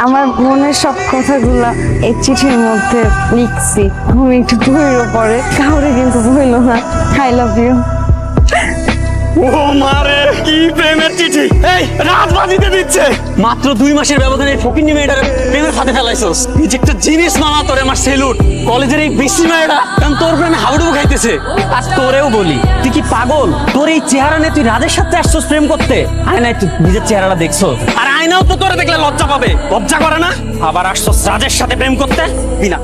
আমার মনের সব কথাগুলা এই চিঠির মধ্যে লিখছি। তুমি একটু বইরও পরে কাউরে কিন্তু বইলো না আই লাভ ইউ। ও মারে কি প্রেমের চিঠি, এই রাত বাজিতে দিচ্ছে। মাত্র 2 মাসের ব্যবধানে ফকিন্নি মেয়েটার প্রেমের ফাঁদে ফেলাইছস। এই যে একটা জিনিস মামা, তোরে আমার সেলুট। কলেজের এই বিশ্রী মেয়েটা কারণ তোর প্রেমে হাবুডুবু খাইতেছে। আর তোরেও বলি, তুই কি পাগল? তোর এই চেহারা নিয়ে তুই রাজের সাথে আসছস প্রেম করতে? আয়নায় তুই নিজের চেহারাটা দেখছো, আর আয়নাও তো তোরে দেখলে লজ্জা পাবে। লজ্জা করে না? আবার আসছস রাজের সাথে প্রেম করতে? বিনা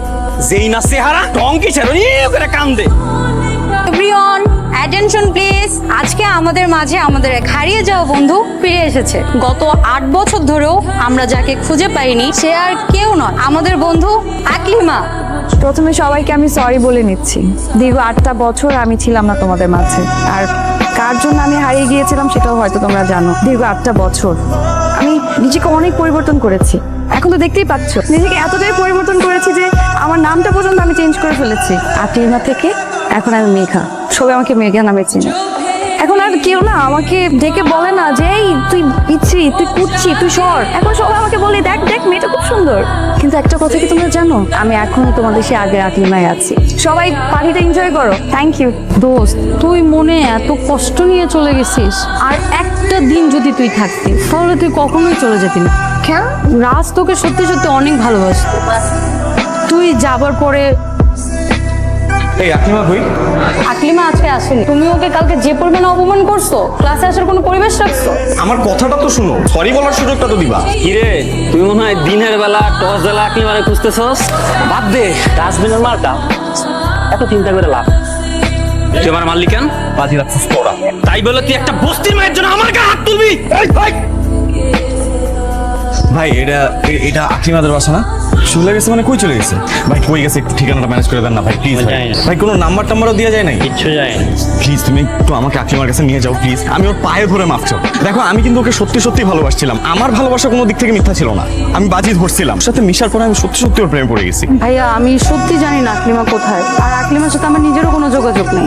যেই না চেহারা টঙ্কি ছেড়ে করে কান্দে। Everyone attention please. আজকে আমাদের মাঝে আমাদের এক হারিয়ে যাওয়া বন্ধু ফিরে এসেছে। গত 8 বছর ধরেও আমরা যাকে খুঁজে পাইনি সে আর কেউ নয়, আমাদের বন্ধু আকলিমা। প্রথমে সবাইকে আমি সরি বলে নিচ্ছি। দীর্ঘ 8টা বছর আমি ছিলাম না তোমাদের মাঝে, আর কার জন্য আমি হারিয়ে গিয়েছিলাম সেটাও হয়তো তোমরা জানো। দীর্ঘ 8টা বছর আমি নিজেকে অনেক পরিবর্তন করেছি। এখন তো দেখতেই পাচ্ছ, নিজেকে এতটাই পরিবর্তন করেছি যে আমার নামটা পর্যন্ত আমি চেঞ্জ করে ফেলেছি। আকলিমা থেকে এখন আমি মেঘা। সবাই আমাকে মেঘা নামে চিনে। এখন আর কেউ না আমাকে ডেকে বলে না যে এই তুই পিচ্ছি, তুই কুচ্ছি, তুই সর। এখন সবাই আমাকে বলে দেখ দেখ মেয়েটা খুব সুন্দর। কিন্তু একটা কথা কি তোমরা জানো, আমি এখনো তোমাদের সে আগে আকলিমায় আছি। সবাই পার্টিটা এনজয় করো। Thank you. দোস্ত, তুই মনে এত কষ্ট নিয়ে চলে গেছিস, আর একটা দিন যদি তুই থাকতিস তাহলে তুই কখনোই চলে যেতি না। কেন? রাজ তোকে সত্যি সত্যি অনেক ভালোবাসত। তুই যাবার পরে এই আকলিমা কই? আকলিমা আজকে আসেনি। তুমি ওকে কালকে যে পরিমাণে অপমান করছো, ক্লাসে আসার কোনো পরিবেশ রাখছো? আমার কথাটা তো শুনো, সরি বলার সুযোগটা তো দিবা। কিরে, তুই মনে হয় দিনের বেলা টস জ্বালা আকলিমারে খুঁজতেছস? বাদ দে, ডাস্টবিনের মালটা এত চিন্তা করে লাভ। তুই আমার মারলি কেন? বাজি রাখছিস তোরা। তাই বলে তুই একটা বস্তির মায়ের জন্য আমার গায়ে হাত তুলবি? এই ভাই, ভাই এটা আকলিমাদের বাসা না? চলে গেছে মানে কই চলে গেছে? ভাই কই গেছে একটু ঠিকানাটা ম্যানেজ করে দেন না ভাই প্লিজ। জানি না। ভাই কোনো নাম্বার টাম্বারও দেওয়া যায় নাই? কিচ্ছু যায় না। প্লিজ তুমি একটু আমাকে আকলিমার কাছে নিয়ে যাও প্লিজ। আমি ওর পায়ে ধরে মাফ চাও। দেখো আমি কিন্তু ওকে সত্যি সত্যি ভালোবাসছিলাম। আমার ভালোবাসা কোনো দিক থেকে মিথ্যা ছিল না। আমি বাজি ধরছিলাম। ওর সাথে মিশার পরে আমি সত্যি সত্যি ওর প্রেমে পড়ে গেছি। ভাইয়া আমি সত্যি জানি না আকলিমা কোথায়, আর আকলিমার সাথে আমার নিজেরও কোনো যোগাযোগ নেই।